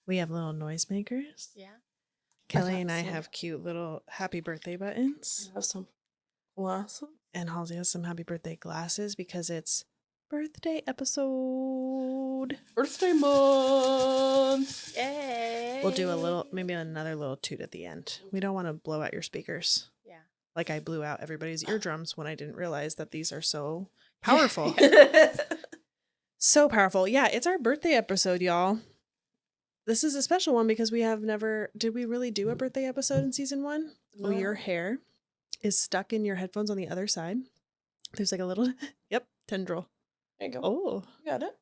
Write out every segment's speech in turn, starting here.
We have little noisemakers. Yeah. Kelly and I have cute little happy birthday buttons. I have some glasses. And Halsey has some happy birthday glasses because it's birthday episode. Birthday month. Yay. We'll do maybe another little toot at the end. We don't want to blow out your speakers. Yeah. Like I blew out everybody's eardrums when I didn't realize that these are so powerful. So powerful. Yeah, it's our birthday episode, y'all. This is a special one because we have never... Did we really do a birthday episode in season 1? No. Oh, your hair is stuck in your headphones on the other side. There's like a little... Yep, tendril. There you go. Oh. You got it.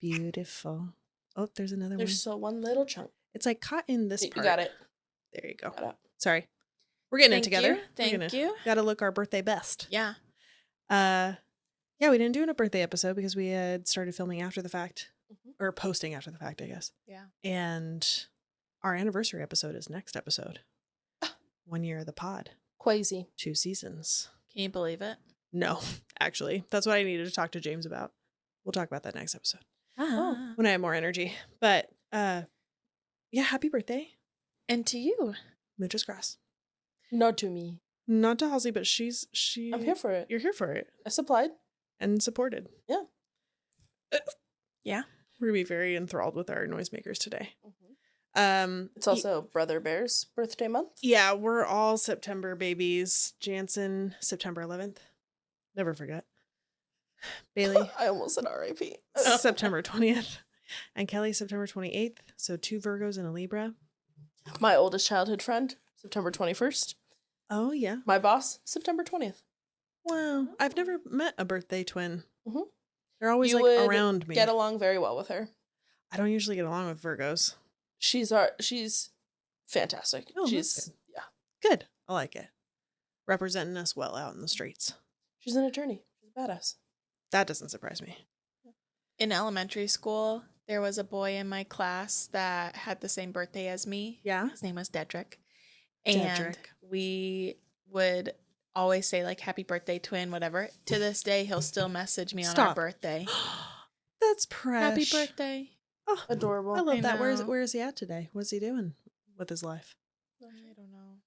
Beautiful. Oh, there's another one. There's so one little chunk. It's like caught in this part. You got it. There you go. Got it. Sorry. We're getting it together. Thank you. Gotta look our birthday best. Yeah. Yeah, we didn't do a birthday episode because we had started filming after the fact. Or posting after the fact, I guess. Yeah. And our anniversary episode is next episode. 1 year of the pod. Crazy. 2 seasons. Can you believe it? No, actually. That's what I needed to talk to James about. We'll talk about that next episode. Oh. When I have more energy. But yeah, happy birthday. And to you. Muchas gracias. Not to me. Not to Halsey, but she I'm here for it. You're here for it. I supplied. And supported. Yeah. Yeah. We're gonna be very enthralled with our noisemakers today. It's also Brother Bear's birthday month. Yeah, we're all September babies. Jansen, September 11th. Never forget. Bailey. I almost said R.I.P. September 20th. And Kelly, September 28th. So 2 Virgos and a Libra. My oldest childhood friend, September 21st. Oh, yeah. My boss, September 20th. Wow. I've never met a birthday twin. Mm-hmm. They're always You like would around me. Get along very well with her. I don't usually get along with Virgos. She's fantastic. Oh, she's good. I like it. Representing us well out in the streets. She's an attorney. She's a badass. That doesn't surprise me. In elementary school, there was a boy in my class that had the same birthday as me. Yeah. His name was Dedrick. And we would always say like happy birthday twin, whatever. To this day, he'll still message me on our birthday. That's precious. Happy birthday. Oh, adorable. I love that. know. Where is he at today? What's he doing with his life? I don't know.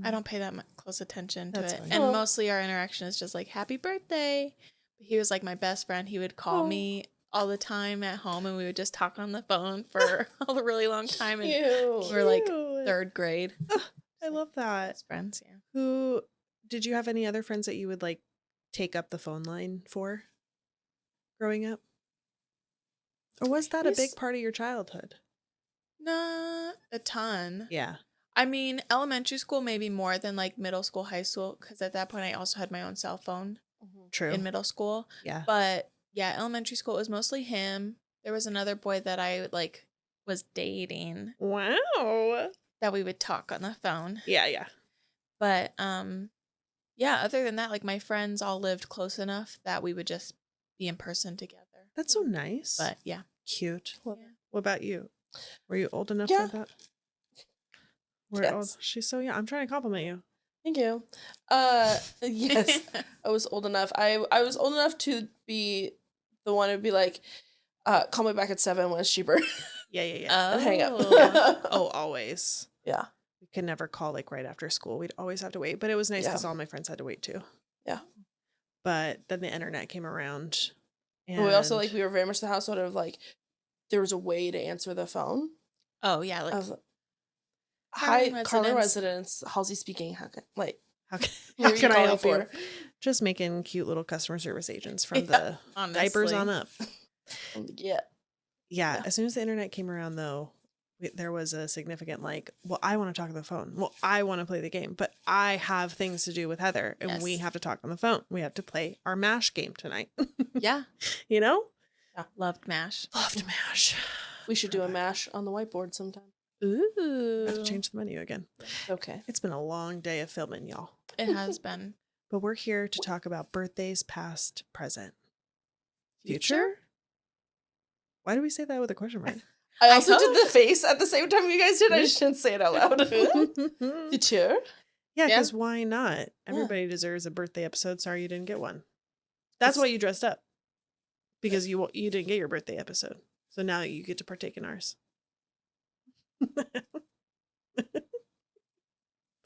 I don't pay that much close attention to it. Fine. And mostly our interaction is just like happy birthday. He was like my best friend. He would call me all the time at home and we would just talk on the phone for a really long time. And we were like 3rd grade. I love that. Best friends, yeah. Who did you have any other friends that you would like take up the phone line for growing up? Or was that a big part of your childhood? Not a ton. Yeah. I mean, elementary school maybe more than like middle school, high school, because at that point I also had my own cell phone. True. In middle school. Yeah. But yeah, elementary school, it was mostly him. There was another boy that I like was dating. Wow. That we would talk on the phone. Yeah. But yeah, other than that, like my friends all lived close enough that we would just be in person together. That's so nice. But yeah. Cute. Yeah. What about you? Were you old enough Yeah. for that? Yes. She's so young. I'm trying to compliment you. Thank you. Yes, I was old enough. I was old enough to be the one who'd be like, call me back at 7 when it's cheaper. Yeah. And hang up. Oh, always. Yeah. We could never call like right after school. We'd always have to wait. But it was nice because all my friends had to wait too. Yeah. But then the internet came around. And But we also we were very much the household of like, there was a way to answer the phone. Oh yeah, like hi, Carlin residence. Halsey speaking. How can I help you? Just making cute little customer service agents from the diapers on up. Yeah. As soon as the internet came around, though, there was a significant well, I want to talk on the phone. Well, I want to play the game, but I have things to do with Heather, and we have to talk on the phone. We have to play our MASH game tonight. Yeah. You know? Yeah. Loved MASH. Loved MASH. We should do a MASH on the whiteboard sometime. Ooh. I have to change the menu again. Okay. It's been a long day of filming, y'all. It has been. But we're here to talk about birthdays, past, present, future. Why do we say that with a question mark? I also did the face at the same time you guys did. I just didn't say it out loud. Future? Yeah, because why not? Everybody deserves a birthday episode. Sorry you didn't get one. That's why you dressed up. Because you didn't get your birthday episode. So now you get to partake in ours.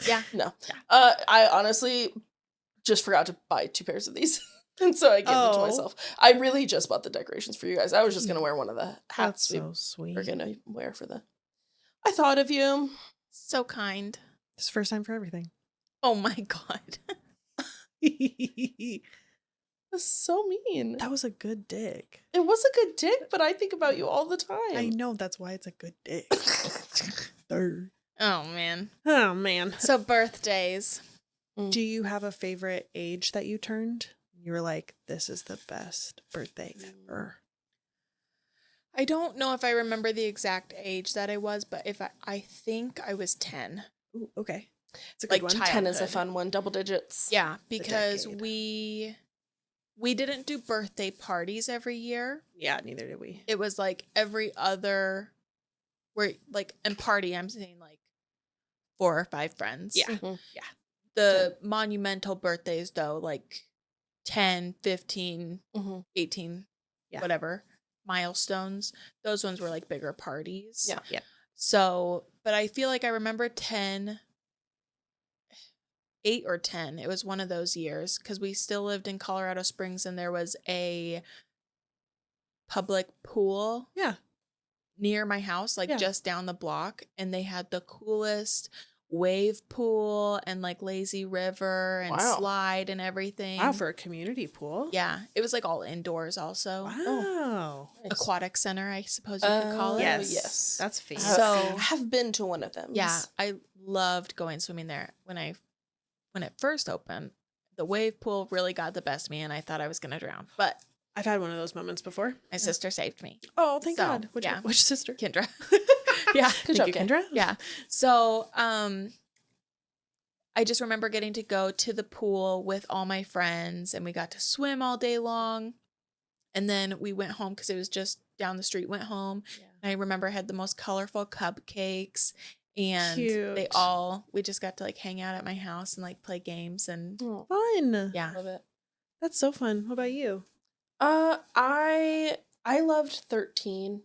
Yeah. No. I honestly just forgot to buy 2 pairs of these. And so I gave them to myself. I really just bought the decorations for you guys. I was just going to wear one of the hats That's so sweet. we're going to wear for the... I thought of you. So kind. It's first time for everything. Oh my God. That's so mean. That was a good dig. It was a good dig, but I think about you all the time. I know, that's why it's a good dig. Oh man. Oh, man. So birthdays. Do you have a favorite age that you turned? You were like, this is the best birthday ever. I don't know if I remember the exact age that I was, but I think I was 10. Ooh, okay. It's a good Like one. 10 is a childhood. fun one, double digits. Yeah, because decade. we didn't do birthday parties every year. Yeah, neither did we. It was like every other and party, I'm saying like 4 or 5 friends. Yeah. Mhm. The monumental birthdays though, like 10, 15, Mhm. 18, Yeah. whatever, milestones, those ones were like bigger parties. Yeah. Yeah. So, but I feel like I remember 8 or 10. It was one of those years because we still lived in Colorado Springs and there was a public pool Yeah. near my house, like Yeah. just down the block. And they had the coolest wave pool and like lazy river and Wow. slide and everything. Wow, for a community pool? Yeah. It was like all indoors also. Wow. Nice. Aquatic center, I suppose you could call it. Yes. yes. That's fancy. So- I have been to one of them. Yeah, I loved going swimming there. When it first opened, the wave pool really got the best of me and I thought I was gonna drown. But I've had one of those moments before. my sister saved me. Oh, thank So, God. yeah. Which sister? Kendra. Yeah. Good Thank job, you, Kendra. Kendra. Yeah. So I just remember getting to go to the pool with all my friends and we got to swim all day long. And then we went home because it was just down the street, went home. Yeah. And I remember I had the most colorful cupcakes and Cute. we just got to like hang out at my house and like play games and Oh, Fun. yeah. love it. That's so fun. What about you? I loved 13.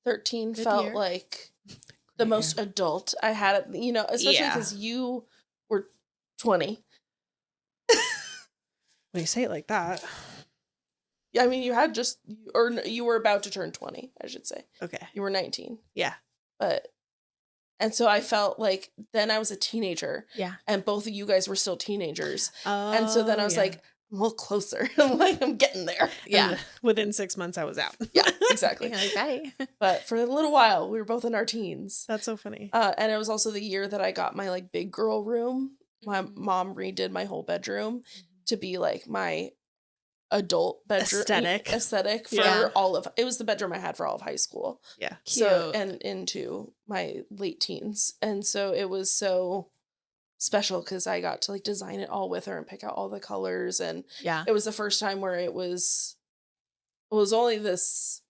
13 Good felt year. like the most adult I had, especially Yeah. because you were 20. When you say it like that. Yeah, I mean, you had you were about to turn 20, I should say. Okay. You were 19. Yeah. And so I felt like then I was a teenager Yeah. and both of you guys were still teenagers. Oh, And so then I was yeah. like, I'm a little closer. I'm like, I'm getting there. Yeah. And within 6 months, I was out. Yeah, exactly. Bye. But for a little while, we were both in our teens. That's so funny. And it was also the year that I got my like big girl room. My Mhm. mom redid my whole bedroom to be like my adult bedroom aesthetic for Yeah. it was the bedroom I had for all of high school. Yeah. So Cute. and into my late teens. And so it was so special because I got to like design it all with her and pick out all the colors. And Yeah. it was the first time where it was only this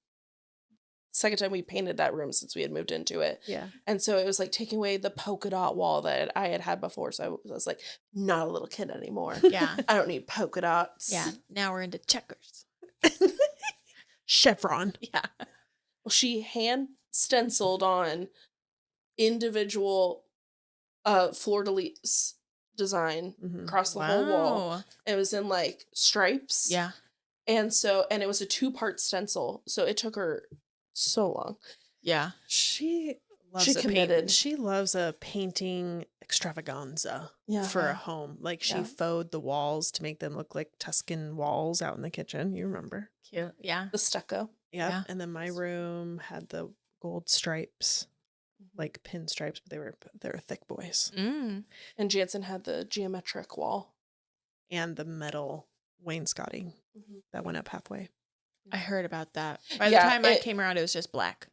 second time we painted that room since we had moved into it. Yeah. And so it was like taking away the polka dot wall that I had before. So I was like, not a little kid anymore. Yeah. I don't need polka dots. Yeah. Now we're into checkers. Chevron. Yeah. Well, she hand stenciled on individual fleur-de-lis design Mhm. across the whole wall. Wow. It was in like stripes. Yeah. And it was a 2-part stencil. So it took her so long. Yeah. She loves She a committed. She loves a painting extravaganza Yeah. for a home. Like she Yeah. faux the walls to make them look like Tuscan walls out in the kitchen. You remember? Cute. Yeah. The stucco. Yep. Yeah. And then my room had the gold stripes, like pin stripes, but they were thick boys. Mm. And Jansen had the geometric wall. And the metal wainscoting that went up halfway. I heard about that. By Yeah, the time I came around, it was just black.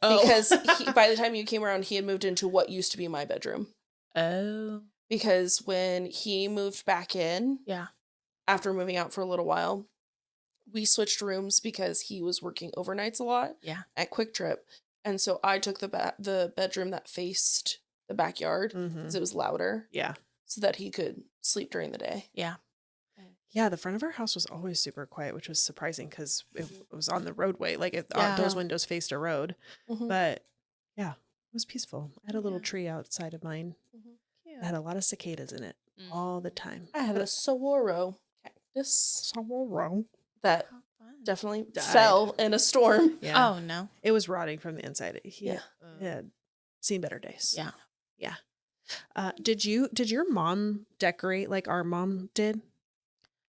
Because by the time you came around, he had moved into what used to be my bedroom. Oh. Because when he moved back in, Yeah. after moving out for a little while, we switched rooms because he was working overnights a lot Yeah. at Quick Trip. And so I took the bedroom that faced the backyard Mm-hmm. because it was louder Yeah. so that he could sleep during the day. Yeah. Yeah, the front of our house was always super quiet, which was surprising because it was on the roadway. Like Yeah. those windows faced a road. Mhm. But yeah, was peaceful. I had a little Yeah. tree outside of mine. Cute. It had a lot of cicadas in it all the time. I had a saguaro cactus Sorrow. that How fun. definitely Died. fell in a storm. Yeah. Oh no. It was rotting from the inside. It Yeah. had seen better days. Yeah. Yeah. Did your mom decorate like our mom did?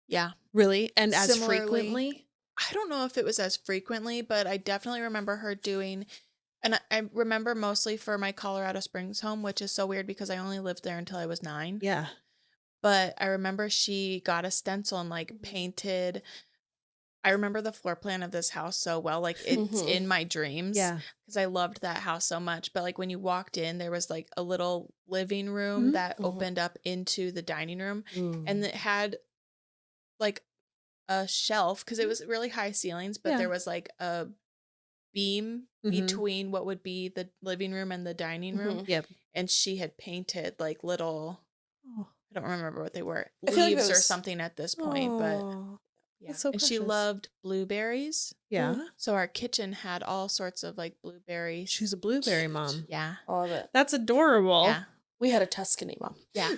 Yeah. Really? And as Similarly. frequently? I don't know if it was as frequently, but I definitely remember her doing, and I remember mostly for my Colorado Springs home, which is so weird because I only lived there until I was 9. Yeah. But I remember she got a stencil and like painted. I remember the floor plan of this house so well. Like it's in my dreams. Yeah. Because I loved that house so much. But like when you walked in, there was like a little living room that opened up into the dining room. And it had like a shelf because it was really high ceilings, but Yeah. there was like a beam between what would be the living room and the dining room. Yep. And she had painted like little, Oh. I don't remember what they were, I feel like leaves it or was- something at this point, but yeah. That's so and she precious. loved blueberries. Yeah. So our kitchen had all sorts of like blueberries. She's a blueberry mom. Yeah. All of it. That's adorable. Yeah. We had a Tuscany mom. Yeah.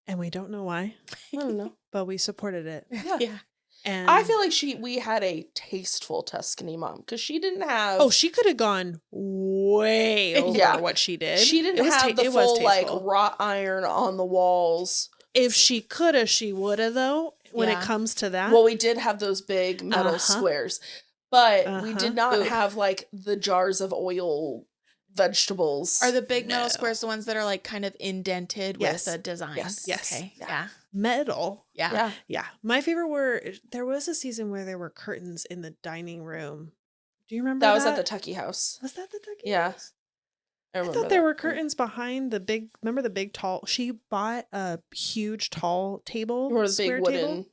And we don't know why, I don't know. but we supported it. Yeah. Yeah. And I feel like we had a tasteful Tuscany mom because she didn't have. oh, she could have gone way over Yeah. what she did. She didn't It was have the it was full like tasteful. wrought iron on the walls. If she coulda, she woulda though. When it Yeah. comes to that, Well, we did have those big metal Uh-huh. squares, but we Uh-huh. did not Ooh. have like the jars of oil, vegetables. Are the big metal No. squares the ones that are like kind of indented Yes. with a design? Yes. Yes. Okay. Yeah. Yeah. metal. Yeah. yeah. Yeah, my favorite were there was a season where there were curtains in the dining room. Do you remember That was at the Tucky house. Was that the Tucky? Yeah. House? I I remember thought there that. were curtains behind the big. Remember the big tall? She bought a huge tall table. Remember the square big wooden, table?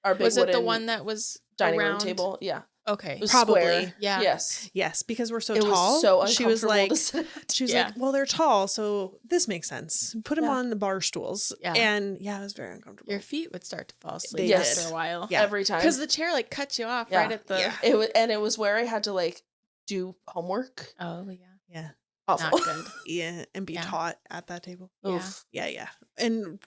our big Was it the wooden one that was dining around? room table? Yeah. Okay. It was Probably. square. Yeah. Yes. Yes, because we're so It tall. was so she was uncomfortable like, to sit at. she was Yeah. like, well, they're tall, so this makes sense. Put them Yeah. on the bar stools. Yeah. And yeah, it was very uncomfortable. Your feet would start to fall asleep They Yes. after a while. Yeah. Every time. Because the chair like cuts you off Yeah. right at the. Yeah. It was where I had to like do homework. Oh yeah. yeah, Awful. Not good. yeah, and be Yeah. taught at that table. Yeah. Oof. Yeah. And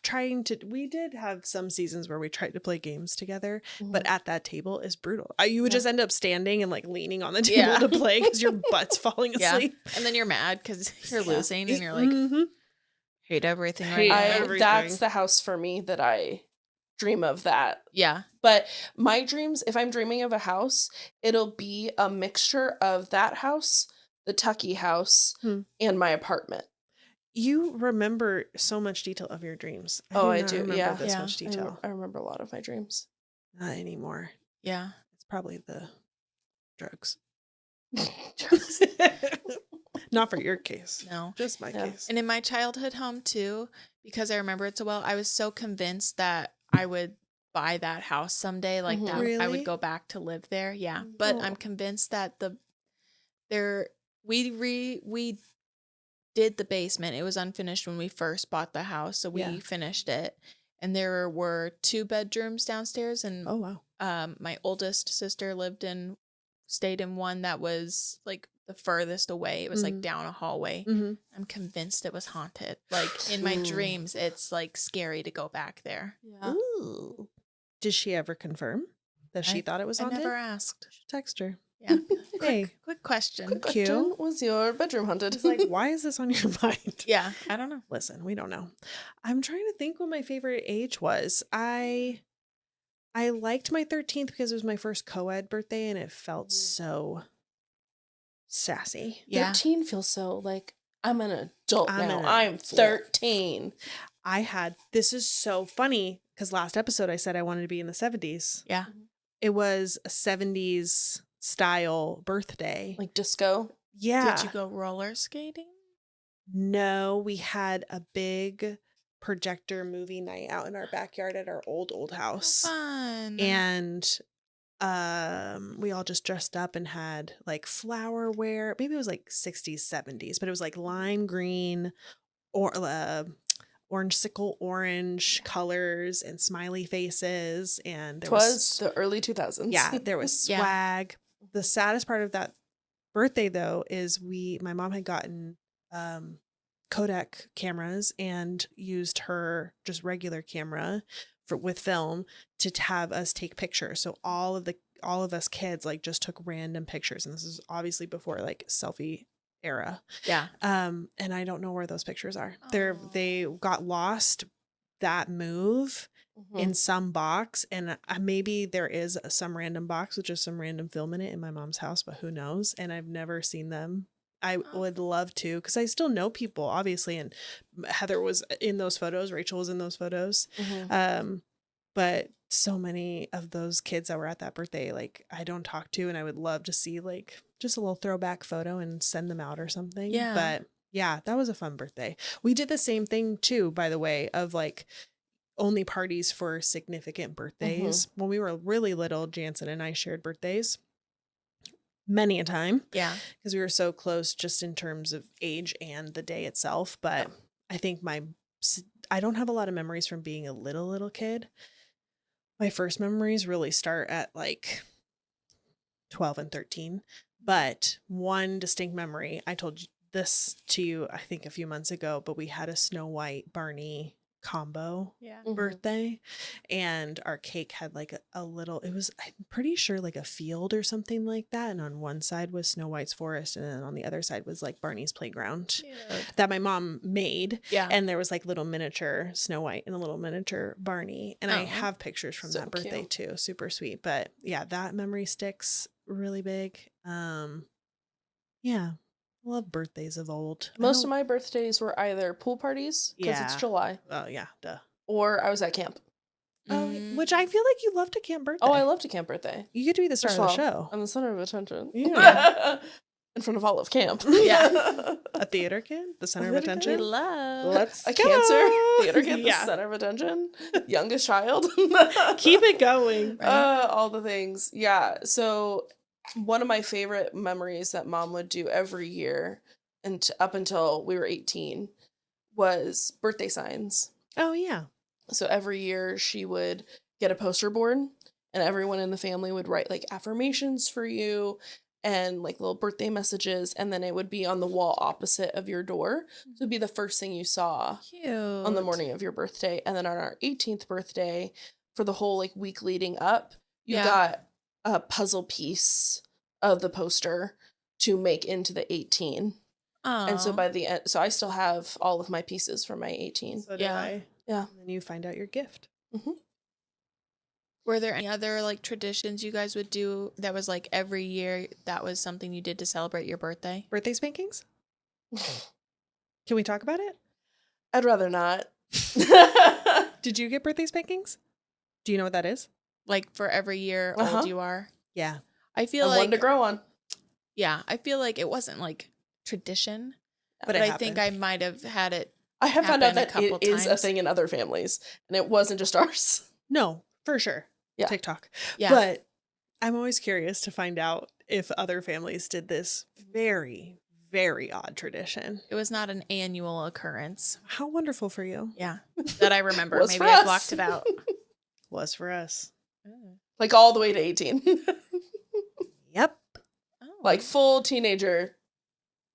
we did have some seasons where we tried to play games together, Mm-hmm. but at that table is brutal. You would Yeah. just end up standing and like leaning on the table Yeah. to play because your butt's falling Yeah. asleep. And then you're mad because you're Yeah. losing and you're like, Mhm. hate everything Hate right now. everything. That's the house for me that I dream of that. Yeah. But my dreams, if I'm dreaming of a house, it'll be a mixture of that house, the Tucky house, and my apartment. You remember so much detail of your dreams. I not do. remember Yeah. this Yeah. much detail. I remember a lot of my dreams. Not anymore. Yeah. It's probably the drugs. Not for your case. No. Just my Yeah. case. And in my childhood home too, because I remember it so well, I was so convinced that I would buy that house someday. Like Mhm. that I Really? would go back to live there. Yeah. But Oh. I'm convinced that we did the basement. It was unfinished when we first bought the house. So we Yeah. finished it. And there were 2 bedrooms downstairs and Oh wow. my oldest sister stayed in one that was like the furthest away. It was like Mhm. down a hallway. Mm-hmm. I'm convinced it was haunted. Like in my Ooh. dreams, it's like scary to go back there. Yeah. Ooh. Did she ever confirm that she thought it was I haunted? never asked. Text her. Yeah. Hey. Quick question. Quick Cute. question. Was your bedroom haunted? It's like, why is this on your mind? Yeah, I don't know. Listen, we don't know. I'm trying to think what my favorite age was. I liked my 13th because it was my first co-ed birthday and it felt so sassy. Yeah. 13 feels so like I'm an adult I'm now. an I'm adult. 13. This is so funny because last episode I said I wanted to be in the 70s. Yeah. It was a 70s style birthday. Like disco. Yeah. Did you go roller skating? No, we had a big projector movie night out in our backyard at our old house. Fun. And we all just dressed up and had like flower wear. Maybe it was like 60s, 70s, but it was like lime green or orange sickle orange colors and smiley faces. And there Twas the early 2000s. yeah, there was Yeah. swag. The saddest part of that birthday though is my mom had gotten Kodak cameras and used her just regular camera with film to have us take pictures. So all of us kids like just took random pictures, and this is obviously before like selfie era. Yeah. And I don't know where those pictures are. They Aw. got lost that move in some box, and maybe there is some random box with just some random film in it in my mom's house, but who knows? And I've never seen them. I would love to, because I still know people, obviously, and Heather was in those photos, Rachel was in those photos. But so many of those kids that were at that birthday, like I don't talk to, and I would love to see like just a little throwback photo and send them out or something. Yeah. But yeah, that was a fun birthday. We did the same thing too, by the way, of like only parties for significant birthdays. When we were really little, Jansen and I shared birthdays many a time. Yeah. Because we were so close just in terms of age and the day itself. But I think I don't have a lot of memories from being a little kid. My first memories really start at like 12 and 13. But one distinct memory, I told this to you, I think a few months ago, but we had a Snow White Barney combo birthday, and our cake had like a little, it was, I'm pretty sure like a field or something like that, and on one side was Snow White's forest, and then on the other side was like Barney's playground that my mom made. And there was like little miniature Snow White and a little miniature Barney, and I have pictures from that birthday too. Super sweet. But yeah, that memory sticks really big. Yeah, love birthdays of old. Most of my birthdays were either pool parties, because it's July. Oh, yeah, duh. Or I was at camp. Oh, which I feel like you loved a camp birthday. Oh, I loved a camp birthday. You get to be the star of the show. I'm the center of attention. Yeah. In front of all of camp. Yeah. A theater kid, the center of attention. We love. Let's a go. Cancer theater kid, the center of attention. Youngest child. Keep it going. All the things. Yeah. So one of my favorite memories that mom would do every year, and up until we were 18, was birthday signs. Oh, yeah. So every year she would get a poster board, and everyone in the family would write like affirmations for you and like little birthday messages, and then it would be on the wall opposite of your door. So it'd be the first thing you saw on the morning of your birthday. And then on our 18th birthday, for the whole like week leading up, you got a puzzle piece of the poster to make into the 18. And so by the end, so I still have all of my pieces from my 18. So do I. Yeah. And then you find out your gift. Were there any other like traditions you guys would do that was like every year that was something you did to celebrate your birthday? Birthday spankings? Can we talk about it? I'd rather not. Did you get birthday spankings? Do you know what that is? Like for every year old you are? Yeah. I feel and like one to grow on. Yeah, I feel like it wasn't like tradition, but I think I might have had it. I have found out that it is a times. thing in other families, and it wasn't just ours. No, for sure. Yeah. TikTok. Yeah. But I'm always curious to find out if other families did this very, very odd tradition. It was not an annual occurrence. How wonderful for you. Yeah. That I remember. Was Maybe for I us. blocked it out. Was for us. Like all the way to 18. Yep. Oh. Like full teenager.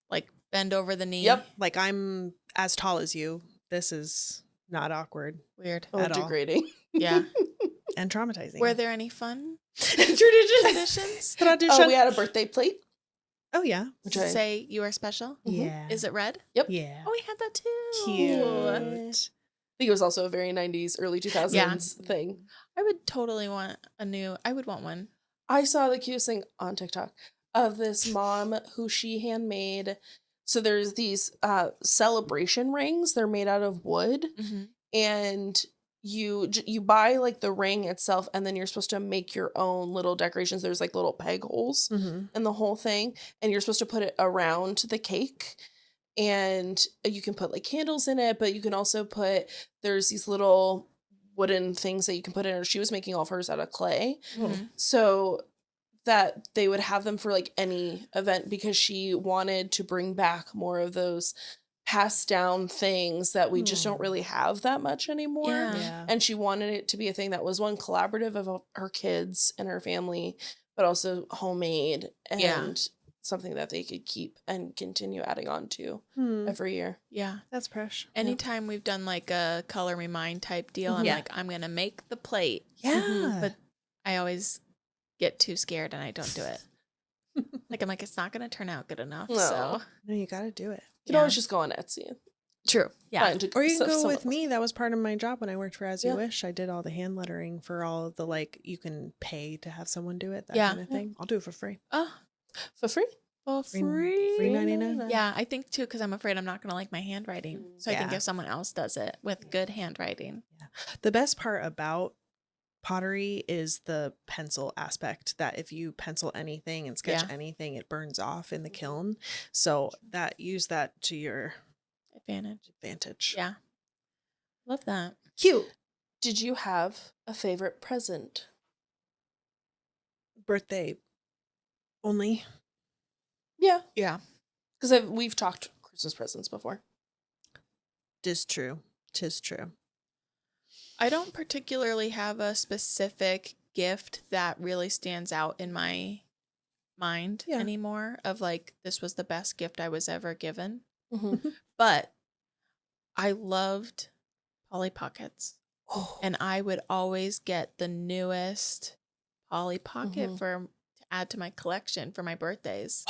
Like bend over the knee. Yep. Like I'm as tall as you. This is not awkward. Weird. Oh, At all. degrading. Yeah. And traumatizing. Were there any fun Traditions. traditions? Oh, we had a birthday plate. Oh, yeah. Which To say you are special? Yeah. Is it red? Yep. Yeah. Oh, we had that too. Cute. I think it was also a very 90s, early 2000s thing. I would totally want I would want one. I saw the cutest thing on TikTok of this mom who she handmade. So there's these celebration rings. They're made out of wood. And you buy like the ring itself, and then you're supposed to make your own little decorations. There's like little peg holes in the whole thing, and you're supposed to put it around the cake, and you can put like candles in it, but you can also there's these little wooden things that you can put in. She was making all of hers out of clay, so that they would have them for like any event, because she wanted to bring back more of those passed down things that we just don't really have that much anymore. Yeah. And she wanted it to be a thing that was one collaborative of her kids and her family, but also homemade. And something that they could keep and continue adding on to every year. Yeah. That's fresh. Anytime we've done like a color me mine type deal, I'm Yeah. like, I'm going to make the plate. Yeah. But I always get too scared and I don't do it. Like, I'm like, it's not going to turn out good enough. No. So, No, you got to do it. You can always just go on Etsy. true. Yeah. Find Or you can stuff go someone with else. me. That was part of my job when I worked for As You Yeah. Wish. I did all the hand lettering for all of the, like, you can pay to have someone do it, that Yeah. kind of thing. I'll do it for free. Oh, For free? for Free- free. free 99. Yeah, I think too, because I'm afraid I'm not going to like my handwriting. So I think Yeah. if someone else does it with good handwriting. The best part about pottery is the pencil aspect, that if you pencil anything and sketch Yeah. anything, it burns off in the kiln. So that use that to your advantage. Yeah. Love that. Cute. Did you have a favorite present? Birthday only. Yeah. Yeah. Because we've talked Christmas presents before. Tis true. Tis true. I don't particularly have a specific gift that really stands out in my mind Yeah. anymore of like, this was the best gift I was ever given. Mm-hmm. But I loved Polly Pockets. Oh. And I would always get the newest Polly Pocket Mhm. to add to my collection for my birthdays.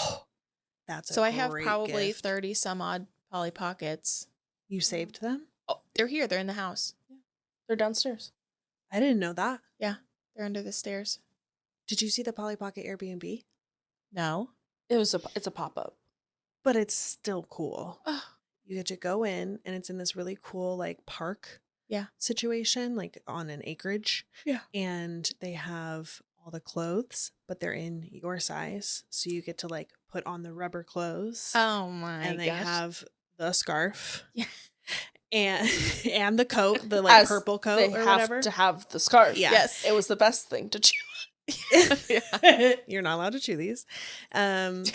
That's a So I have great probably gift. 30 some odd Polly Pockets. You saved them? Oh, they're here. They're in the house. They're downstairs. I didn't know that. Yeah. They're under the stairs. Did you see the Polly Pocket Airbnb? No. It's a pop-up. But it's still cool. Oh, You get to go in and it's in this really cool like park Yeah. situation, like on an acreage. Yeah. And they have all the clothes, but they're in your size. So you get to like put on the rubber clothes. oh my and they gosh. have the scarf. Yeah. And the coat, the like As purple coat They or have whatever. to have the scarf. Yeah. Yes. It was the best thing to chew. You're not allowed to chew these. And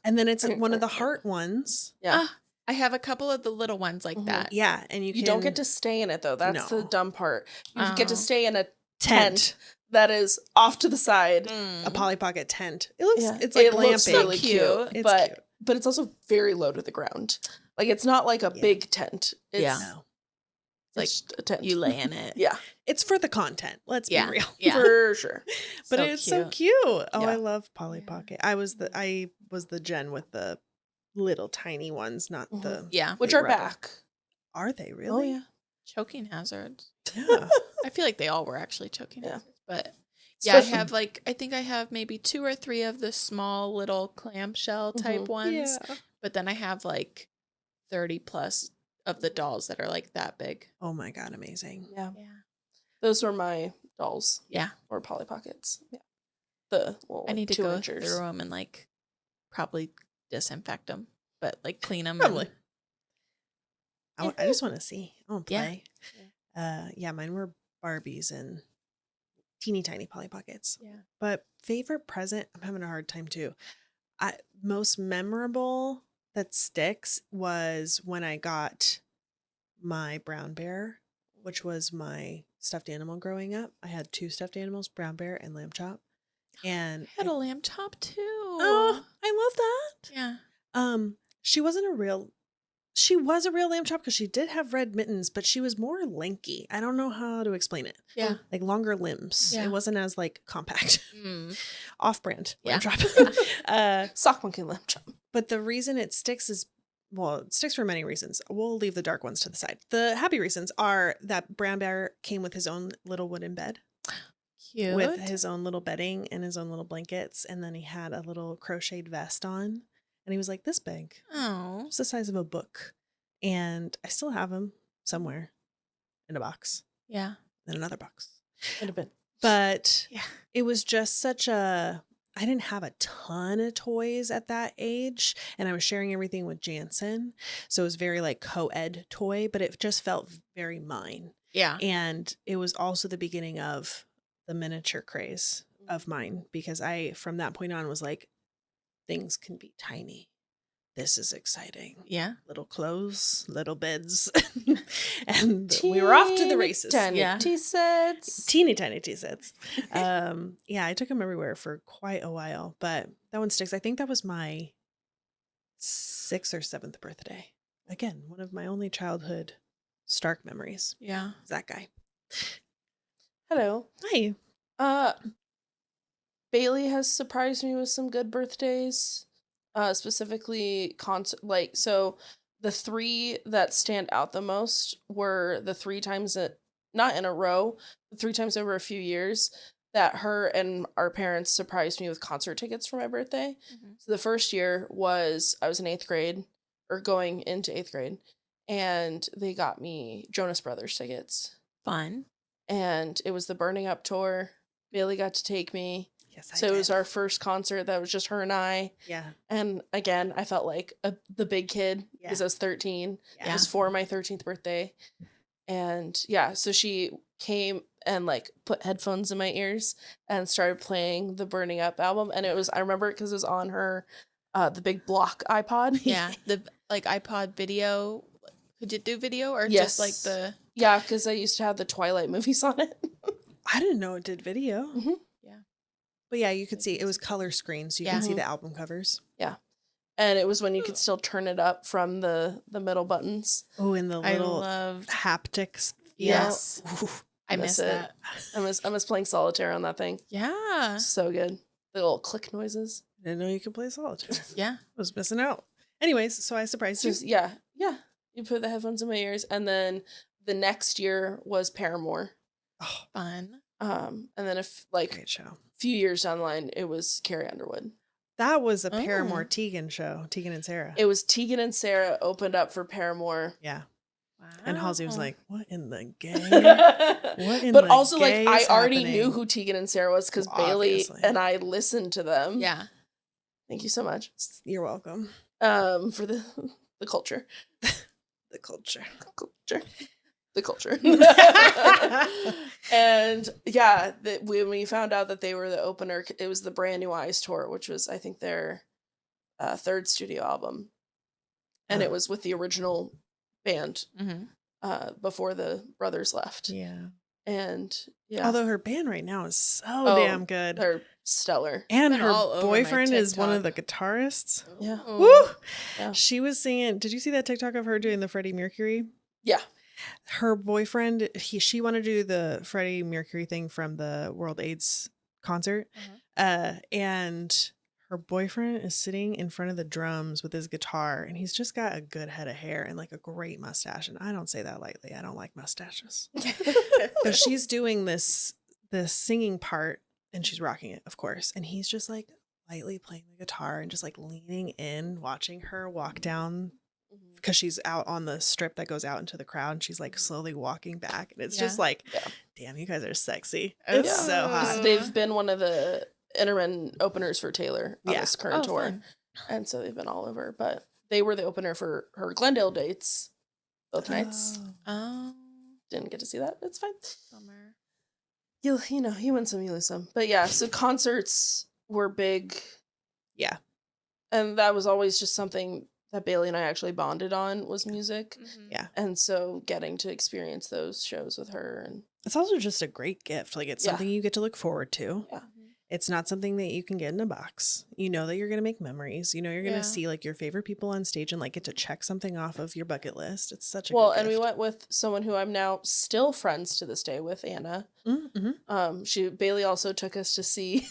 then it's one of the heart ones. Yeah. Ah, I have a couple of the little ones like Mhm. that. Yeah, and you don't get can- to stay in it though. That's the No. dumb part. You get to Oh. stay in a tent. that is off to the side. Mm. A Polly Pocket tent. It looks Yeah. it's like It glamping. looks really cute. cute, It's but cute. but it's also very low to the ground. Like it's not like a Yeah. big tent. It's, Yeah. No. Like, it's just a tent. You lay in it. Yeah, It's for the content. Let's Yeah. be real. Yeah. for sure. But So it's so cute. cute. Oh, Yeah. I love Polly Yeah. Pocket. I was the Jen with the little tiny ones, not Mhm. the Yeah. Which big are rubber. back. Are they really? Oh yeah. Choking hazards. Yeah. I feel like they all were actually choking Yeah. hazards. But yeah, Especially- I think I have maybe 2 or 3 of the small little clamshell type Mhm. ones. Yeah. But then I have like 30 plus of the dolls that are like that big. Oh my god, amazing. Yeah. Yeah. Those were my dolls. Yeah. Or Polly Pockets. Yeah. The well, I need to 2 go inchers. through them and like probably disinfect them, but like clean them. Probably. I just want to see. I want to Yeah. play. Yeah, mine were Barbies and teeny tiny Polly Pockets. Yeah. But favorite present, I'm having a hard time too. Most memorable that sticks was when I got my brown bear, which was my stuffed animal growing up. I had 2 stuffed animals, brown bear and lamb chop. And I had a lamb chop too. oh, I love that. Yeah. She was a real lamb chop because she did have red mittens, but she was more lanky. I don't know how to explain it. Yeah. Like longer limbs. Yeah. It wasn't as like compact. Mm. Off-brand lamb Yeah. chop. Sock monkey lamb chop. But the reason it sticks is, well, it sticks for many reasons. We'll leave the dark ones to the side. The happy reasons are that brown bear came with his own little wooden bed. Cute. With his own little bedding and his own little blankets. And then he had a little crocheted vest on. And he was like this big. Oh. It's the size of a book. And I still have him somewhere in a box, Yeah. in another box. In a bit. But Yeah. it was just such a, I didn't have a ton of toys at that age. And I was sharing everything with Jansen. So it was very like co-ed toy, but it just felt very mine. Yeah. And it was also the beginning of the miniature craze of mine because I, from that point on, was like, things can be tiny. this is exciting. Yeah. Little clothes, little beds. And we were off to the races. Tiny Yeah. tea sets. Teeny tiny tea sets. Yeah, I took them everywhere for quite a while, but that one sticks. I think that was my 6th or 7th birthday. Again, one of my only childhood stark memories. Yeah. Is that guy. Hello. Hi. Bailey has surprised me with some good birthdays. Specifically so the 3 that stand out the most were the 3 times not in a row, but 3 times over a few years that her and our parents surprised me with concert tickets for my birthday. Mhm. So the first year was I was in 8th grade or going into 8th grade, and they got me Jonas Brothers tickets. Fun. And it was the Burning Up tour. Bailey got to take me. Yes, I So did. it was our first concert that was just her and I. Yeah. And again, I felt like the big kid because I was 13. Yeah. It was for my 13th birthday. And yeah, so she came and like put headphones in my ears and started playing the Burning Up album. And I remember it because it was on her, the big block iPod. Yeah. The like iPod video. Could you do video or Yes. just like the. Yeah, because I used to have the Twilight movies on it. I didn't know it did video. Mhm. Yeah. But yeah, you could see it was color screen, so you Yeah. can see Mhm. the album covers. And it was when you could still turn it up from the middle buttons. Oh, and the I little loved. haptics. Yes. Ooh. I miss miss it. that. I miss playing solitaire on that thing. Yeah. So good. The little click noises. Didn't know you could play solitaire. Yeah. I was missing out. Anyways, so I surprised you. Just, yeah. You put the headphones in my ears, and then the next year was Paramore. Oh, Fun. And then great show. few years down the line, it was Carrie Underwood. That was a Oh. Paramore Tegan show. Tegan and Sarah. It was Tegan and Sarah opened up for Paramore. Yeah. Wow. And Halsey was like, "What in the game?" in But the also, like, gay I is already happening? knew who Tegan and Sarah was because Well, Bailey obviously. and I listened to them. Yeah. Thank you so much. You're welcome. For the culture. The culture. The culture. And yeah, when we found out that they were the opener, it was the Brand New Eyes tour, which was, I think, their 3rd studio album. And it was with the original band Mm-hmm. before the brothers left. Yeah. And yeah, Although her band right now is so Oh, damn good. they're stellar. And Been her all over my boyfriend is one of the TikTok. guitarists. Yeah. Woo! Yeah. She was singing. Did you see that TikTok of her doing the Freddie Mercury? Yeah. Her boyfriend, she wanted to do the Freddie Mercury thing from the World AIDS concert. And her boyfriend is sitting in front of the drums with his guitar, and he's just got a good head of hair and like a great mustache. And I don't say that lightly. I don't like mustaches. But she's doing this singing part, and she's rocking it, of course. And he's just like lightly playing the guitar and just like leaning in, watching her walk down because she's out on the strip that goes out into the crowd, and she's like slowly walking back, and it's just like, Yeah. damn, you guys are sexy. Oh. It's so Because hot. they've been one of the Intermen openers for Taylor on Yeah. this current tour. Fun. And so they've been all over. But they were the opener for her Glendale dates both nights. Oh. Didn't get to see that. It's fine. Bummer. You win some, you lose some. But yeah, so concerts were big. Yeah. And that was always just something that Bailey and I actually bonded on was music. Mhm. Yeah. And so getting to experience those shows with her and It's also just a great gift. Like, it's Yeah. something you get to look forward to. Yeah. It's not something that you can get in a box. You know that you're going to make memories. You know you're going to Yeah. see like your favorite people on stage and like get to check something off of your bucket list. It's such a well, good and we gift. went with someone who I'm now still friends to this day with, Anna. Mm-hmm. Bailey also took us to see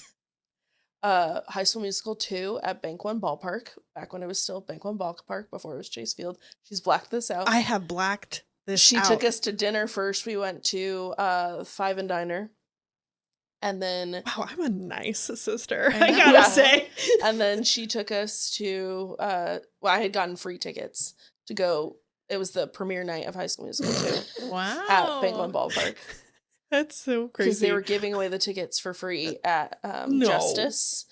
High School Musical 2 at Bank One Ballpark, back when it was still Bank One Ballpark, before it was Chase Field. She's blacked this out. I have blacked this She out. took us to dinner first. We went to Five and Diner. And then Wow, I'm a nice sister. I I know. gotta Yeah. say. and then she took us to I had gotten free tickets to go. It was the premiere night of High School Musical 2 Wow. at Bank One Ballpark. That's so Because crazy. they were giving away the tickets for free at No. Justice.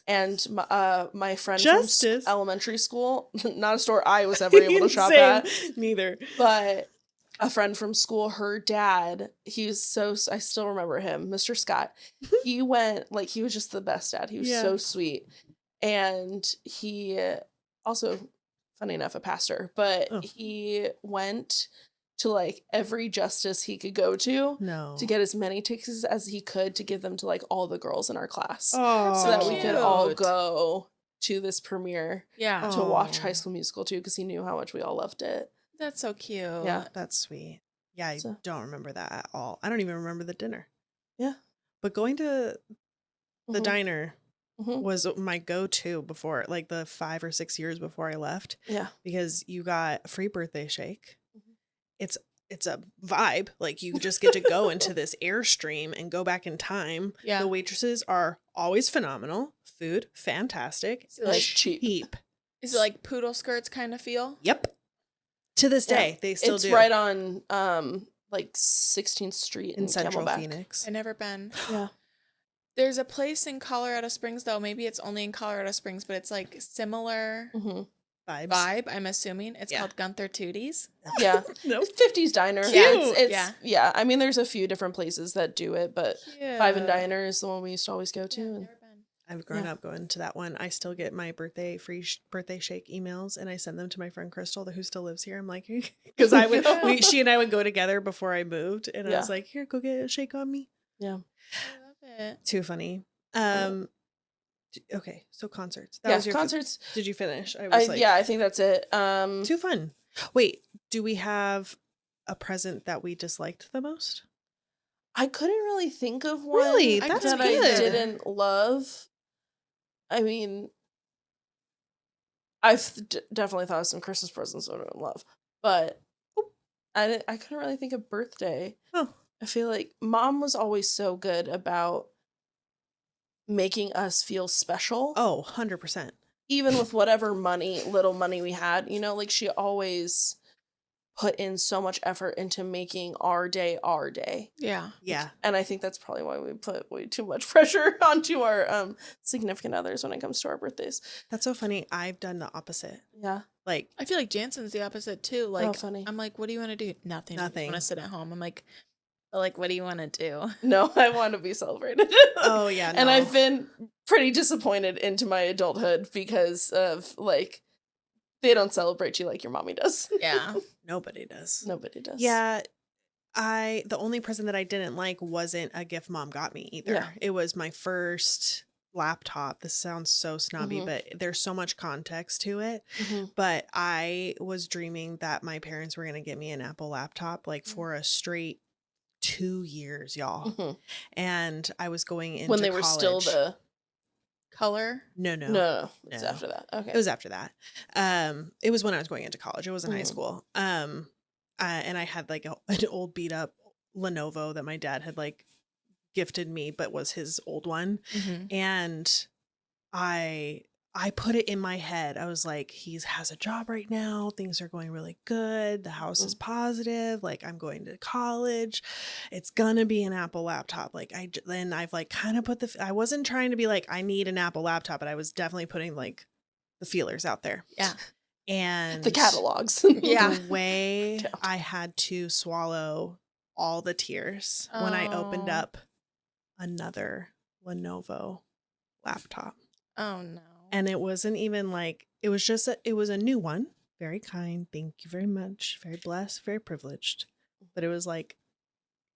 And my friend Justice? from elementary school, not a store I was ever able to shop Same. at, Neither. but a friend from school, her dad, I still remember him, Mr. Scott. He went, he was just the best dad. He was Yeah. so sweet. And he also funny enough, a pastor, but Oh. he went to like every justice he could go to No. to get as many tickets as he could to give them to like all the girls in our class Oh. so that we could all cute. go to this premiere Yeah. to watch Oh. High School Musical too, because he knew how much we all loved it. That's so cute. Yeah. That's sweet. Yeah, I So- don't remember that at all. I don't even remember the dinner. Yeah. But going to the Mhm. diner Mhm. was my go-to before, like the 5 or 6 years before I left, Yeah. because you got a free birthday shake. Mhm. It's a vibe. Like you just get to go into this airstream and go back in time. Yeah. The waitresses are always phenomenal. Food, fantastic. So, like, cheap. Is it like poodle skirts kind of feel? Yep. To this Yeah. day, they still It's do. right on like 16th Street in Central Camelback. Phoenix. I've never been. Yeah. There's a place in Colorado Springs, though. Maybe it's only in Colorado Springs, but it's like similar Mm-hmm. Vibes. vibe, I'm assuming. It's Yeah. called Gunther Tootie's. Yeah. Nope. It's 50s diner. Cute. Yeah, it's Yeah. yeah. I mean, there's a few different places that do it, but Five and Cute. Diner is the one we used to always go to. Yeah, and never been. I've grown Yeah. up going to that one. I still get my birthday birthday shake emails, and I send them to my friend Crystal, who still lives here. I'm like, because I would, she and I would go together before I moved, and I Yeah. was like, here, go get a shake on me. yeah. I love it. Too funny. Okay, so concerts. That Yeah, was your concerts. Did you finish? I was like, Yeah, I think that's it. too fun. Wait, do we have a present that we disliked the most? I couldn't really think of one Really? I That's that couldn't I good. didn't love. I mean, I've definitely thought of some Christmas presents that I don't love, but I couldn't really think of birthday. Oh, I feel like Mom was always so good about making us feel special. oh, 100%. Even with whatever little money we had, like she always put in so much effort into making our day our day. Yeah. Yeah. And I think that's probably why we put way too much pressure onto our significant others when it comes to our birthdays. That's so funny. I've done the opposite. Yeah. Like, I feel like Jansen's the opposite too. Like, funny. I'm like, what do you want to do? Nothing. I Nothing. want to sit at home. I'm like, what do you want to do? No, I want to be celebrated. oh, yeah. And no. I've been pretty disappointed into my adulthood because of like they don't celebrate you like your mommy does. Yeah. Nobody does. Nobody does. Yeah. The only present that I didn't like wasn't a gift Mom got me either. Yeah. It was my first laptop. This sounds so snobby, Mhm. but there's so much context to it. Mhm. But I was dreaming that my parents were going to get me an Apple laptop like for a straight 2 years, y'all. Mhm. And I was going into When they were still college. the Color. No. no, it's No. after that. Okay. It was after that. It was when I was going into college. It was in high Mhm. school. And I had like an old beat up Lenovo that my dad had like gifted me, but was his old one. Mm-hmm. And I put it in my head. I was like, he has a job right now. Things are going really good. The house is positive. Like, I'm going to college. It's gonna be an Apple laptop. Like, then I've like kind of put I wasn't trying to be like, I need an Apple laptop, but I was definitely putting like the feelers out there. Yeah. And the catalogs. Yeah. the way Count. I had to swallow all the tears when I opened Oh. up another Lenovo laptop. Oh no. And it wasn't even like, it was just, it was a new one. Very kind. Thank you very much. Very blessed, very privileged. But it was like,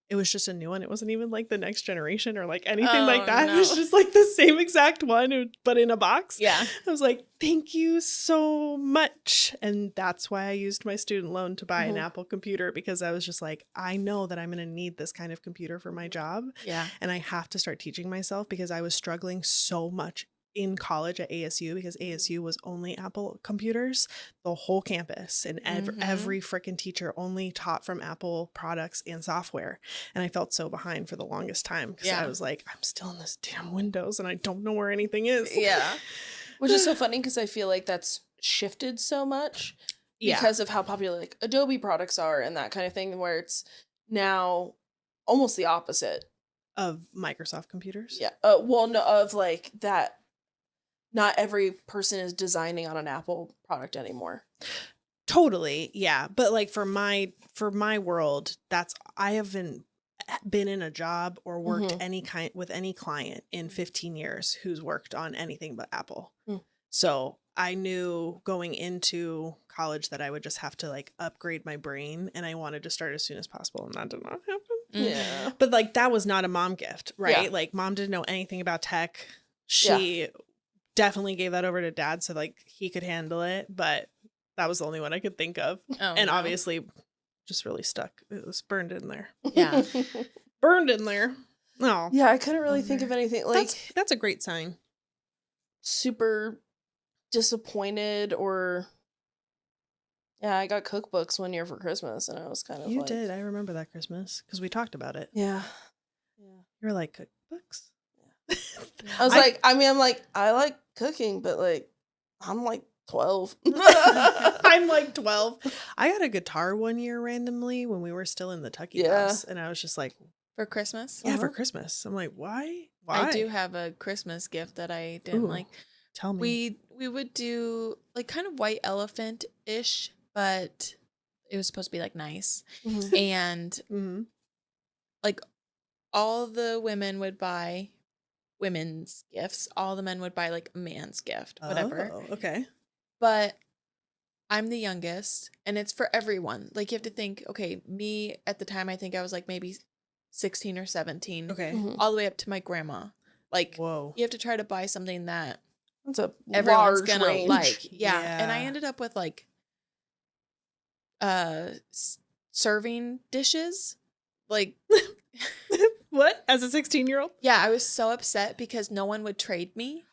it was just a new one. It wasn't even like the next generation or like anything like Oh, that. It was no. just like the same exact one, but in a box. Yeah. I was like, thank you so much. And that's why I used my student loan to buy an Mhm. Apple computer, because I was just like, I know that I'm going to need this kind of computer for my job. Yeah. And I have to start teaching myself, because I was struggling so much in college at ASU, because ASU was only Apple computers, the whole campus, and Mhm. every freaking teacher only taught from Apple products and software. And I felt so behind for the longest time, because Yeah. I was like, I'm still in this damn Windows and I don't know where anything is. Yeah. Which is so funny because I feel like that's shifted so much because of how popular like Adobe products are and that kind of thing, where it's now almost the opposite. Of Microsoft computers. Yeah. Well, no, of like that. Not every person is designing on an Apple product anymore. Totally. Yeah. But like for my world, I haven't been in a job or worked Mhm. with any client in 15 years who's worked on anything but Apple. Mm. So I knew going into college that I would just have to like upgrade my brain, and I wanted to start as soon as possible, and that did not happen. Yeah. But like that was not a mom gift, right? Yeah. Like mom didn't know anything about tech. She definitely gave that over to dad so like he could handle it, but that was the only one I could think of. Oh, And no. obviously just really stuck. It was burned in there. Yeah. Burned in there. No. Yeah, I couldn't really think of anything like That's a great sign. super disappointed or I got cookbooks one year for Christmas and I was kind of You like, did. I remember that Christmas because we talked about it. Yeah. You were like, cookbooks? I was like, I'm like, I like cooking, but like, I'm like 12. I'm like 12. I got a guitar one year randomly when we were still in the Tucky house. And I was just like, For Christmas? yeah, for Christmas. I'm like, why? I do have a Christmas gift that I didn't like. Tell me. We would do like kind of white elephant-ish, but it was supposed to be like nice. Mhm. And like all the women would buy women's gifts. All the men would buy like a man's gift, whatever. Oh, okay. But I'm the youngest and it's for everyone. Like you have to think, okay, me at the time, I think I was like maybe 16 or 17. Okay. Mhm. All the way up to my grandma. Like Whoa. you have to try to buy something that It's a everyone's large gonna range. like. Yeah. And I Yeah. ended up with like serving dishes. Like What? As a 16-year-old? yeah, I was so upset because no one would trade me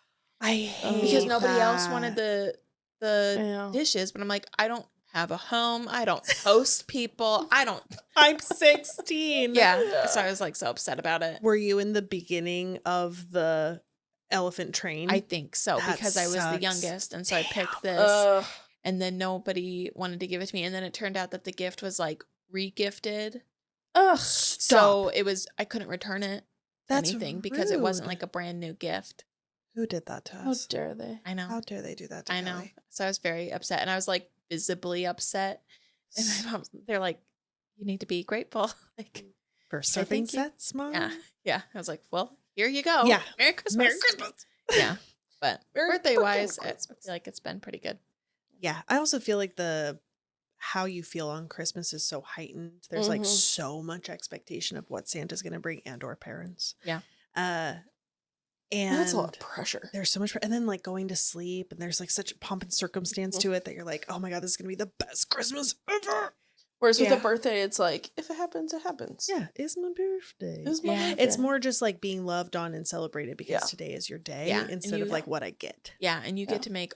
I hate because nobody else wanted the Yeah. dishes, but I'm like, I don't have a home. I don't host people. I'm 16. Yeah. So I was like so upset about it. Were you in the beginning of the elephant train? I think so That because I was the sucks. youngest. And so I picked this Ugh. and then nobody wanted to give it to me. And then it turned out that the gift was like re-gifted. Ugh. So it was, I couldn't return it. That's Anything because it wasn't rude. like a brand new gift. Who did that to How us? dare they? I know. How dare they do that to I know. Kelly? So I was very upset and I was like visibly upset. And my mom, they're like, you need to be grateful. Like, For I serving think you- sets, Mom? yeah. Yeah. I was like, well, here you go. Yeah. Merry Christmas. Merry Christmas. Yeah. But Merry birthday wise, fucking I Christmas. feel like it's been pretty good. Yeah. I also feel like how you feel on Christmas is so heightened. There's like Mhm. so much expectation of what Santa's going to bring and or parents. Yeah. And That's a lot of pressure. there's so much, and then like going to sleep, and there's like such pomp and circumstance to it that you're like, oh my God, this is going to be the best Christmas ever. Whereas with Yeah. a birthday, it's like, if it happens, it happens. Yeah. It's my birthday. It's my Yeah. birthday. It's more just like being loved on and celebrated because Yeah. today is your day Yeah, and instead of you- like what I get. Yeah. And you Yeah. get to make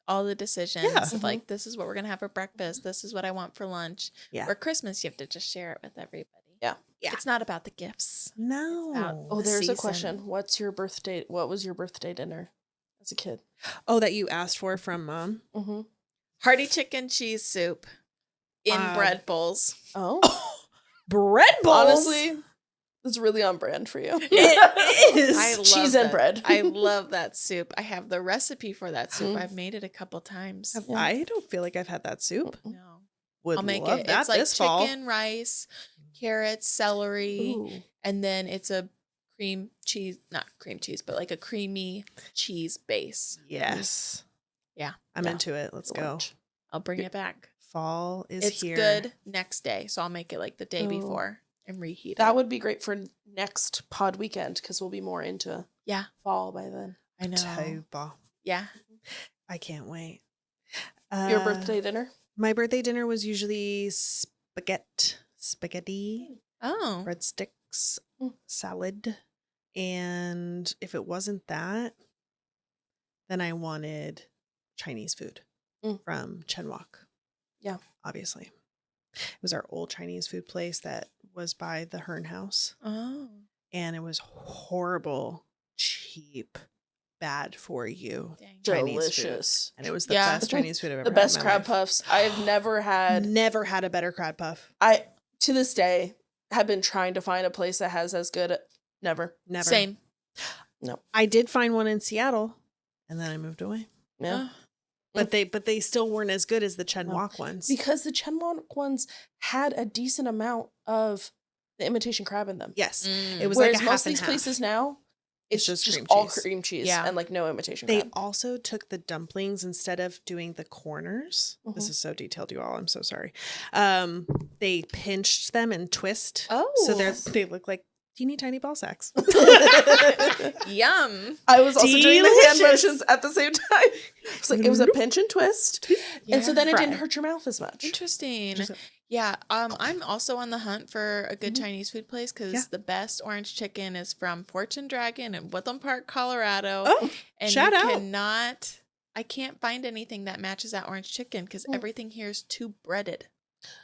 all the decisions Yeah. of like, this is what we're going to have for breakfast. This is what I want for lunch. Yeah. For Christmas, you have to just share it with everybody. Yeah. Yeah. It's not about the gifts. No. Oh, the there's season. a question. What was your birthday dinner as a kid? Oh, that you asked for from Mom? Mm-hmm. Hearty chicken cheese soup in bread bowls. Oh, Bread balls? honestly, it's really on brand for you. It is. I love Cheese and that. bread. I love that soup. I have the recipe for that soup. Mm. I've made it a couple times. Yeah. I don't feel like I've had that soup. No. Would I'll make love it. that It's like this fall. chicken, rice, carrots, celery, Ooh. and then it's a cream cheese, not cream cheese, but like a creamy cheese base. Yes. Yeah. I'm Yeah. into it. Let's go. Lunch. I'll bring it back. Fall is It's here. good next day, so I'll make it like the day Oh. before and reheat That it. would be great for next pod weekend because we'll be more into Yeah, fall by then. I know. October. Yeah. I can't wait. Your birthday dinner? My birthday dinner was usually spaghetti, Oh. breadsticks, Mm. salad. And if it wasn't that, then I wanted Chinese food Mm. from Chen Wok. Yeah. Obviously. It was our old Chinese food place that was by the Hearn House. Oh. And it was horrible, cheap, bad for you Dang. Chinese Delicious. food. And it was the Yeah. best Chinese food I've ever The had best in my crab life. puffs. I've never had. Never had a better crab puff. I to this day have been trying to find a place that has as good. Never. Never. Same. I did find one in Seattle, and then I moved away. Yeah. Oh. But they still weren't as good as the Chen No. Wok ones. Because the Chen Wok ones had a decent amount of the imitation crab in them. Yes, Mm. it was Whereas like a most half of and these half. places now, It's just just cream all cheese. cream cheese Yeah. and like no imitation They crab. also took the dumplings instead of doing the corners. This is so detailed, you all. I'm so sorry. They pinched them and twist. So they look like teeny tiny ball sacks. Yum. I was also doing the hand Delicious. motions at the same time. It was a pinch and twist. And so then it didn't Fry. hurt your mouth as much. Interesting. Just- Yeah. I'm also on the hunt for a good Chinese food place because Yeah. the best orange chicken is from Fortune Dragon in Woodland Park, Colorado. Oh, and shout out. I can't find anything that matches that orange chicken because everything here is too breaded.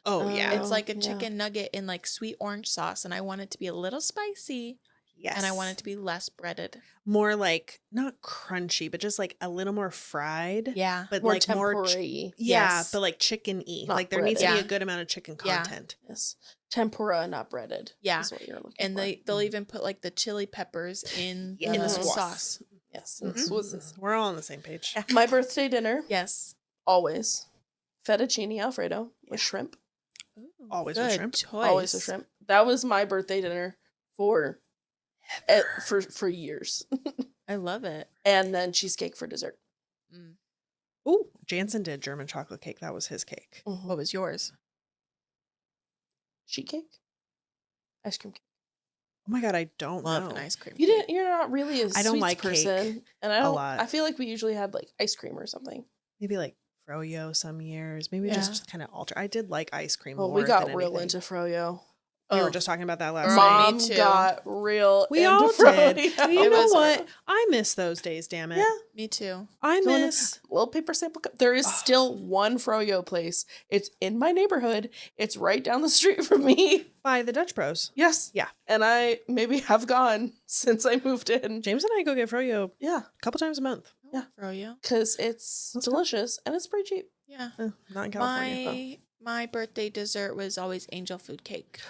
oh, yeah. It's like a yeah. chicken nugget in like sweet orange sauce, and I want it to be a little spicy, Yes. and I want it to be less breaded. more like not crunchy, but just like a little more fried. Yeah. But More like more tempura-y. yeah, Yes. but like chicken-y. Not Like there needs to be breaded. a good amount of chicken Yeah. content. Yes. Tempura, not breaded. Yeah. Is what you're looking And for. they'll even put like the chili peppers in In the the sauce. sauce. Yes. Mhm. This was We're all on the same page. my birthday dinner. Yes. Always fettuccine alfredo with shrimp. Always with Good shrimp. choice. Always with shrimp. That was my birthday dinner for years. I love it. And then cheesecake for dessert. Mm. Oh, Jansen did German chocolate cake. That was his cake. What was yours? Sheet cake? Ice cream cake. Oh my god, I don't Love know. an ice cream. You're not really a I don't sweets like cake person. And a lot. I feel like we usually had like ice cream or something. Maybe like froyo some years. Maybe Yeah. just kind of alter. I did like ice cream. Well, more we got than real anything. into froyo. We were Oh. just talking about that last Girl, night. me Mom too. got real We into all froyo. did. You It know was- what? I miss those days. Damn it. Yeah. Me too. I Going to- miss. Little paper sample cup. There is still one froyo place. It's in my neighborhood. It's right down the street from me. By the Dutch Bros. Yes. Yeah. And I maybe have gone since I moved in. James and I go get froyo Yeah. a couple times a month. Yeah. Froyo. Because it's Let's go. delicious and it's pretty cheap. Yeah. Not in California. My birthday dessert was always angel food cake.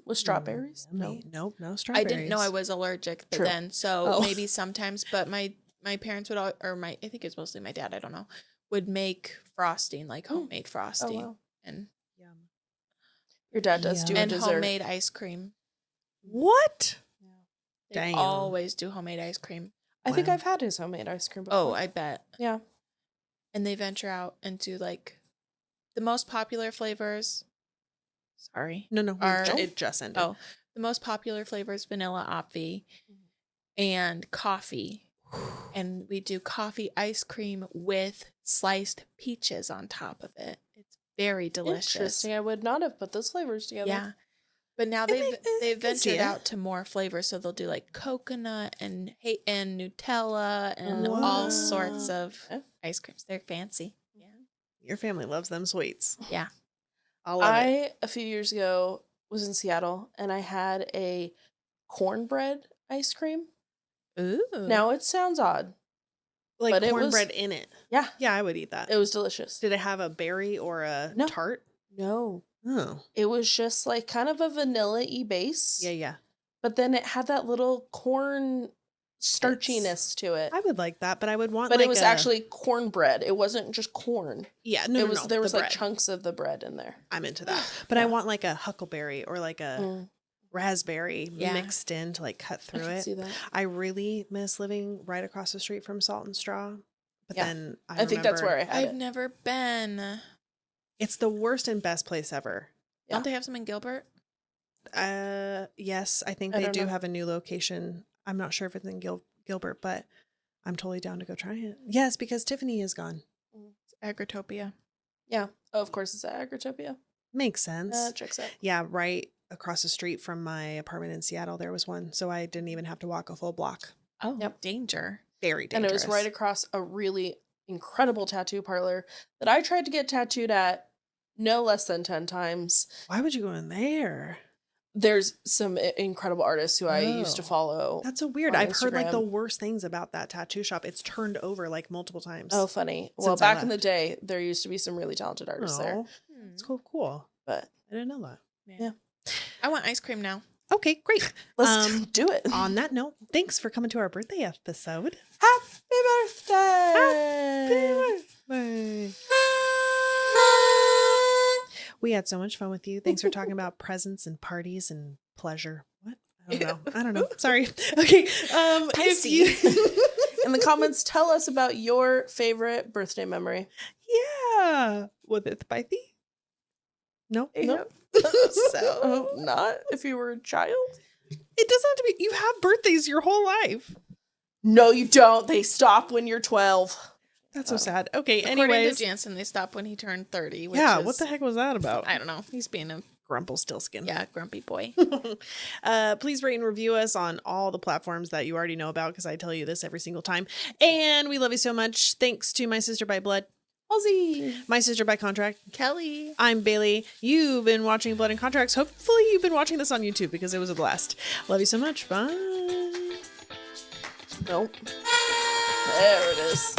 With strawberries? No, No. nope, no I strawberries. didn't know I was allergic True. then, so Oh. maybe sometimes. But my parents would, I think it's mostly my dad. I don't know, would make frosting, like homemade Oh, frosting, wow. and Yum. Your dad does do a and dessert. homemade ice cream. What? They Damn. always do homemade ice cream. I think Wow. I've had his homemade ice cream before. Oh, I bet. yeah. And they venture out into like the most popular flavors. Sorry. No, no. Are- It just ended. Oh, the most popular flavors vanilla Opvi and coffee. And we do coffee ice cream with sliced peaches on top of it. It's very delicious. Interesting. I would not have put those flavors together. Yeah. But now I they've can see ventured it. out to more flavors, so they'll do like coconut and Nutella and Wow. all sorts of Yeah. ice creams. They're fancy. Yeah. Your family loves them sweets. Yeah. I love it. A few years ago, was in Seattle and I had a cornbread ice cream. Ooh. Now, it sounds odd. Like but it was- cornbread in it. Yeah. Yeah, I would eat that. It was delicious. Did it have a berry or a No. tart? No. Oh. It was just like kind of a vanilla-y base. Yeah, yeah. But then it had that little corn starchiness to it. I would like that, but I would want But like it was a- actually cornbread. It wasn't just corn. Yeah, no, no, no, There the was like bread. chunks of the bread in there. I'm into that. But I Yeah. want like a huckleberry or like a Mm, raspberry Yeah. mixed in to like cut I through can it. see that. I really miss living right across the street from Salt and Straw. But Yeah. then I think that's where I remember- had I've it. never been. It's the worst and best place ever. Yeah. Don't they have some in Gilbert? Yes, I think I they don't do know. have a new location. I'm not sure if it's in Gilbert, but I'm totally down to go try it. Yes, because Tiffany is gone. It's Agritopia. Yeah. Oh, of course, it's at Agritopia. Makes sense. Checks out. Yeah, right across the street from my apartment in Seattle, there was one. So I didn't even have to walk a full block. Oh, Yep. danger. Very And dangerous. it was right across a really incredible tattoo parlor that I tried to get tattooed at no less than 10 times. Why would you go in there? There's some incredible artists who I used to Oh. follow. That's so weird. on I've heard like the Instagram. worst things about that tattoo shop. It's turned over like multiple times. Oh, funny. Well, Since I back in the left. day, there used to be some really talented artists there. Oh, it's cool. But I didn't know that. Yeah. I want ice cream now. Okay, great. let's do it. On that note, thanks for coming to our birthday episode. Happy birthday! Bye. We had so much fun with you. Thanks for talking about presents and parties and pleasure. What? I I don't know. Sorry. Okay. If you in the comments, tell us about your favorite birthday memory. Yeah. Was it spicy? No. Nope. So Not if you were a child. It doesn't have to be. You have birthdays your whole life. No, you don't. They stop when you're 12. That's so sad. Okay. according Anyways. to Jansen, they stopped when he turned 30. Which Yeah. is, What the heck was that about? I don't know. He's being a Grumpelstiltskin. grumpy boy. Please rate and review us on all the platforms that you already know about because I tell you this every single time. And we love you so much. Thanks to my sister by blood, Ozzy. my sister by contract, Kelly. I'm Bailey. You've been watching Blood and Contracts. Hopefully you've been watching this on YouTube because it was a blast. Love you so much. Bye. Nope. There it is.